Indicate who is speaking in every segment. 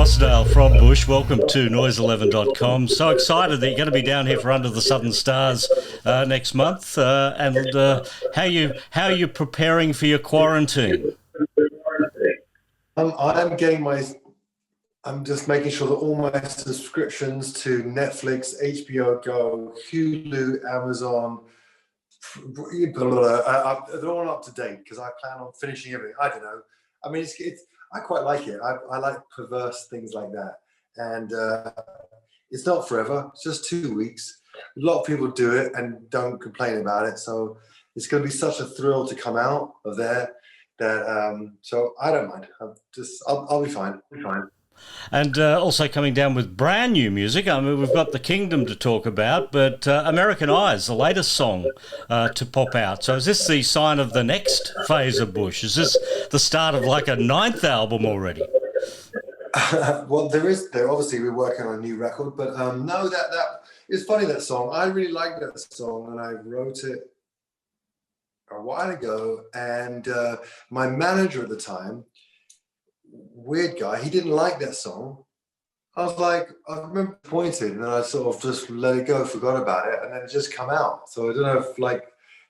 Speaker 1: Rossdale from Bush. Welcome to noise11.com. So excited that you're going to be down here for Under the Southern Stars next month. How are you preparing for your quarantine?
Speaker 2: I'm just making sure that all my subscriptions to Netflix, HBO Go, Hulu, Amazon, they're all up to date because I plan on finishing everything. I don't know. I mean, I quite like it. I like perverse things like that. And it's not forever. It's just 2 weeks. A lot of people do it and don't complain about it. So it's going to be such a thrill to come out of there that, so I don't mind. I'll be fine. I'll be fine.
Speaker 1: And also coming down with brand new music. I mean, we've got The Kingdom to talk about, but American Eyes, the latest song to pop out. So is this the sign of the next phase of Bush? Is this the start of like a 9th album already?
Speaker 2: Well, there obviously we're working on a new record, but no, that it's funny, that song. I really like that song, and I wrote it a while ago, and my manager at the time, weird guy, he didn't like that song. I was like, I remember pointed, and then I sort of just let it go, forgot about it, and then it just come out. So I don't know if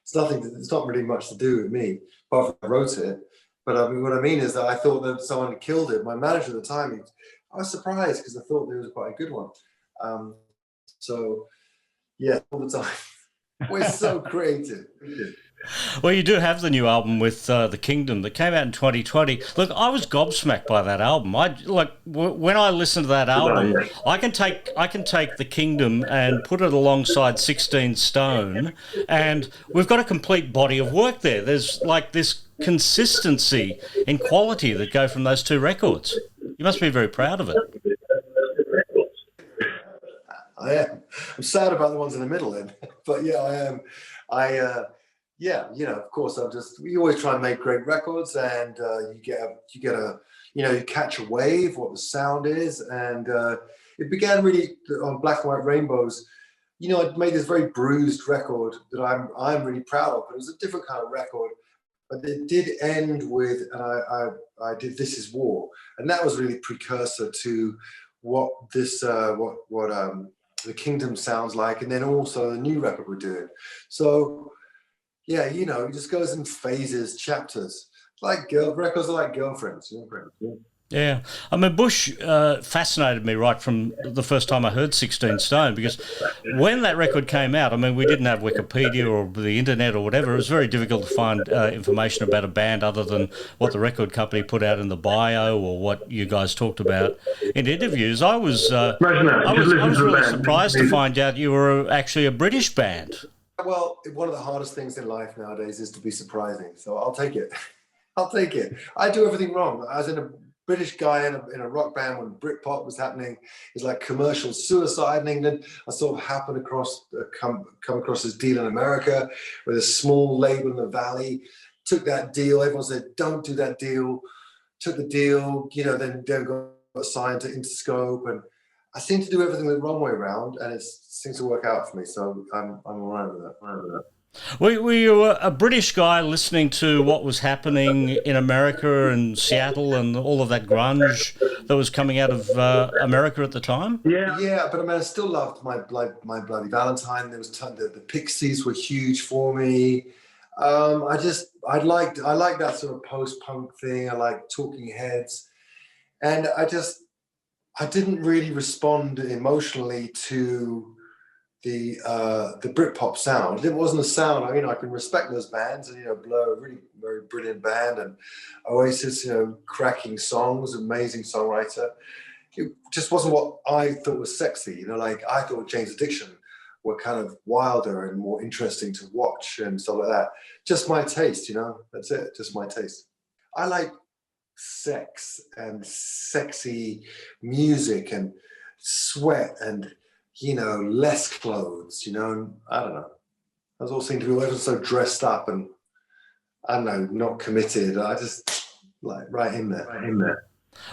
Speaker 2: it's not really much to do with me, apart from I wrote it. But I mean, what I mean is that I thought that someone had killed it. My manager at the time, I was surprised because I thought it was quite a good one. So yeah, all the time. We're so creative.
Speaker 1: Well, you do have the new album with The Kingdom that came out in 2020. Look, I was gobsmacked by that album. When I listen to that album, I can take The Kingdom and put it alongside 16 Stone, and we've got a complete body of work there. There's like this consistency in quality that go from those two records. You must be very proud of it.
Speaker 2: I am. I'm sad about the ones in the middle then, but yeah, I am. Yeah, of course, we always try and make great records, and you catch a wave, what the sound is. And it began really on Black and White Rainbows. I made this very bruised record that I'm really proud of, but it was a different kind of record. But it did end with, and I did This Is War. And that was really precursor to what The Kingdom sounds like, and then also the new record we're doing. So yeah, it just goes in phases, chapters. Records are like girlfriends.
Speaker 1: Yeah. I mean, Bush fascinated me right from the first time I heard 16 Stone, because when that record came out, I mean, we didn't have Wikipedia or the internet or whatever. It was very difficult to find information about a band other than what the record company put out in the bio or what you guys talked about in interviews. I was really surprised to find out you were actually a British band.
Speaker 2: Well, one of the hardest things in life nowadays is to be surprising. So I'll take it. I'll take it. I do everything wrong. I was in a British guy in a rock band when Britpop was happening. It's like commercial suicide in England. I sort of happened across, come across this deal in America with a small label in the Valley. Took that deal. Everyone said, don't do that deal. Took the deal, then got signed to Interscope, and I seem to do everything the wrong way around, and it seems to work out for me. So I'm all right with that.
Speaker 1: Were you a British guy listening to what was happening in America and Seattle and all of that grunge that was coming out of America at the time?
Speaker 2: Yeah, but I mean, I still loved My Bloody Valentine. There was the Pixies were huge for me. I like that sort of post-punk thing. I like Talking Heads, and I didn't really respond emotionally to the Britpop sound. It wasn't a sound. I mean, I can respect those bands, and Blur, a really very brilliant band, and Oasis, cracking songs, amazing songwriter. It just wasn't what I thought was sexy. I thought Jane's Addiction were kind of wilder and more interesting to watch and stuff like that. Just my taste, That's it. Just my taste. I like sex and sexy music and sweat and less clothes, I don't know. Those all seem to be always so dressed up and I don't know, not committed. I just like right in there.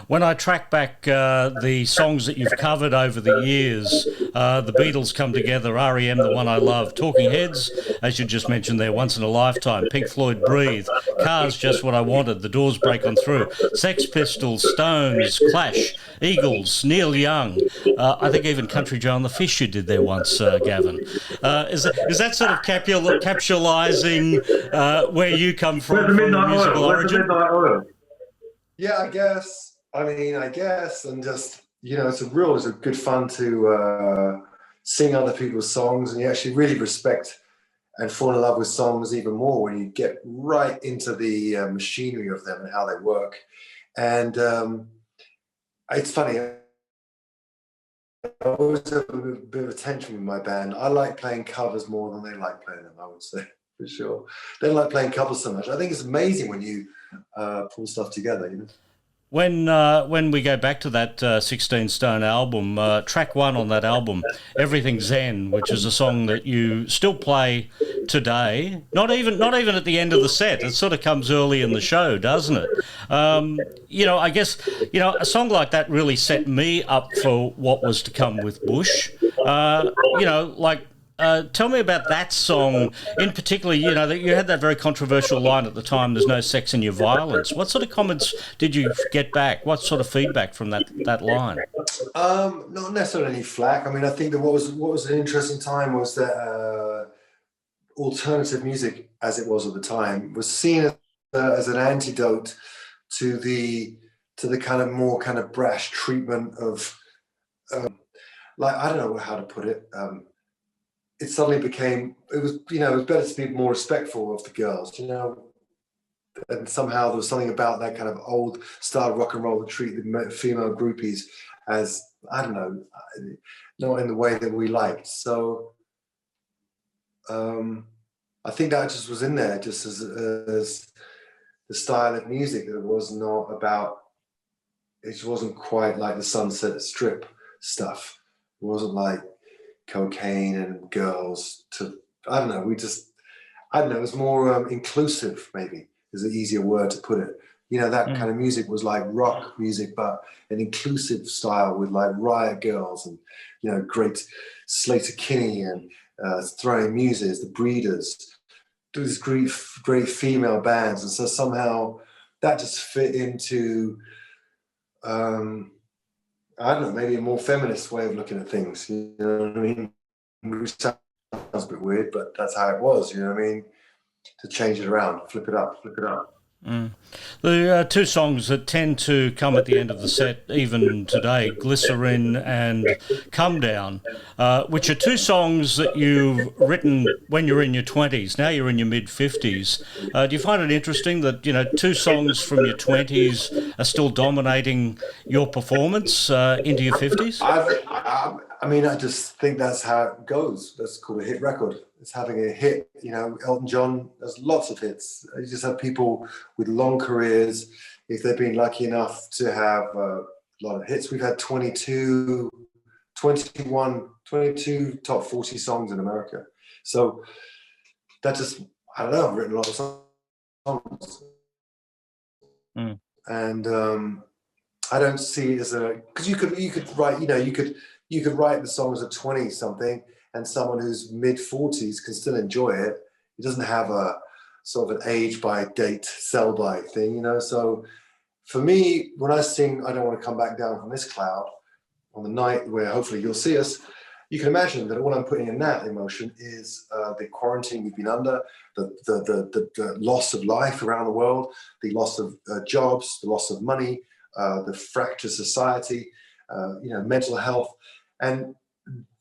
Speaker 1: When I track back the songs that you've covered over the years, the Beatles come together, REM, The One I Love, Talking Heads, as you just mentioned there, Once in a Lifetime, Pink Floyd, Breathe, Cars, Just What I Wanted, The Doors, Break On Through, Sex Pistols, Stones, Clash, Eagles, Neil Young. I think even Country Joe and the Fish you did there once, Gavin. Is that sort of capitalising where you come
Speaker 3: Where's the
Speaker 1: from the
Speaker 3: Midnight
Speaker 1: musical
Speaker 3: Oil? Where's the
Speaker 1: origin?
Speaker 3: Midnight Oil?
Speaker 2: Yeah, I guess. I mean, I guess, and just it's a good fun to sing other people's songs, and you actually really respect and fall in love with songs even more when you get right into the machinery of them and how they work. And it's funny. I always have a bit of a tension with my band. I like playing covers more than they like playing them, I would say, for sure. They don't like playing covers so much. I think it's amazing when you pull stuff together, you know.
Speaker 1: When we go back to that 16 Stone album, track one on that album, Everything Zen, which is a song that you still play today, not even at the end of the set. It sort of comes early in the show, doesn't it? I guess a song like that really set me up for what was to come with Bush. Tell me about that song in particular. That you had that very controversial line at the time. There's no sex in your violence. What sort of comments did you get back? What sort of feedback from that line?
Speaker 2: Not necessarily any flack. I mean, I think that what was an interesting time was that alternative music, as it was at the time, was seen as an antidote to the kind of more kind of brash treatment of I don't know how to put it. It suddenly became it was better to be more respectful of the girls, and somehow there was something about that kind of old style rock and roll that treated female groupies as, I don't know, not in the way that we liked. So I think that just was in there, just as the style of music, that it was not about. It wasn't quite like the Sunset Strip stuff. It wasn't like cocaine and girls I don't know, it was more inclusive, maybe is an easier word to put it. That kind of music was like rock music, but an inclusive style with like Riot Girls and great Slater Kinney and Throwing Muses, the Breeders, these great female bands. And so somehow that just fit into I don't know, maybe a more feminist way of looking at things. You know what I mean? Which sounds a bit weird, but that's how it was. You know what I mean? To change it around, flip it up.
Speaker 1: Mm. The two songs that tend to come at the end of the set, even today, Glycerine and Come Down, which are two songs that you've written when you're in your 20s. Now you're in your mid-50s. Do you find it interesting that, two songs from your 20s are still dominating your performance into your 50s?
Speaker 2: I just think that's how it goes. That's called a hit record. It's having a hit. Elton John has lots of hits. You just have people with long careers. If they've been lucky enough to have a lot of hits, we've had 22 top 40 songs in America. So that just, I don't know, I've written a lot of songs. And I don't see it as because you could write, you could write the songs at 20 something, and someone who's mid-40s can still enjoy it. It doesn't have a sort of an age by date, sell by thing, So for me, when I sing I Don't Want to Come Back Down from This Cloud, on the night where hopefully you'll see us, you can imagine that all I'm putting in that emotion is the quarantine we've been under, the loss of life around the world, the loss of jobs, the loss of money, the fractured society, mental health. And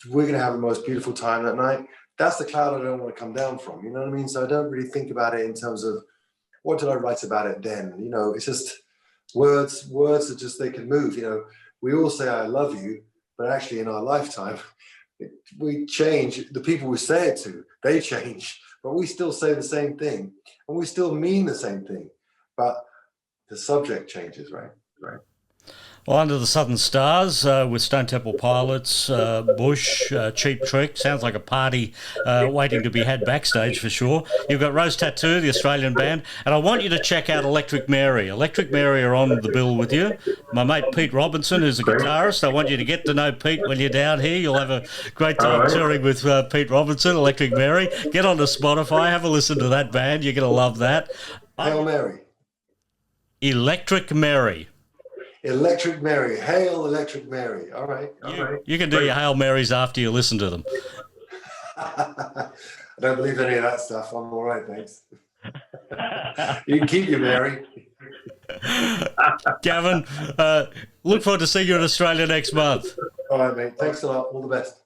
Speaker 2: we're going to have the most beautiful time that night. That's the cloud I don't want to come down from. You know what I mean? So I don't really think about it in terms of what did I write about it then? It's just words are just, they can move. We all say I love you, but actually in our lifetime, we change. The people we say it to, they change, but we still say the same thing and we still mean the same thing, but the subject changes, right?
Speaker 1: Well, Under the Southern Stars with Stone Temple Pilots, Bush, Cheap Trick. Sounds like a party waiting to be had backstage for sure. You've got Rose Tattoo, the Australian band. And I want you to check out Electric Mary. Electric Mary are on the bill with you. My mate Pete Robinson, who's a guitarist. I want you to get to know Pete when you're down here. You'll have a great time touring with Pete Robinson, Electric Mary. Get onto Spotify. Have a listen to that band. You're going to love that.
Speaker 2: Hail Mary.
Speaker 1: Electric Mary.
Speaker 2: Electric Mary. Hail Electric Mary. All right.
Speaker 1: You can do your Hail Marys after you listen to them.
Speaker 2: I don't believe any of that stuff. I'm all right, thanks. You can keep your Mary.
Speaker 1: Gavin, look forward to seeing you in Australia next month.
Speaker 2: All right, mate. Thanks a lot. All the best.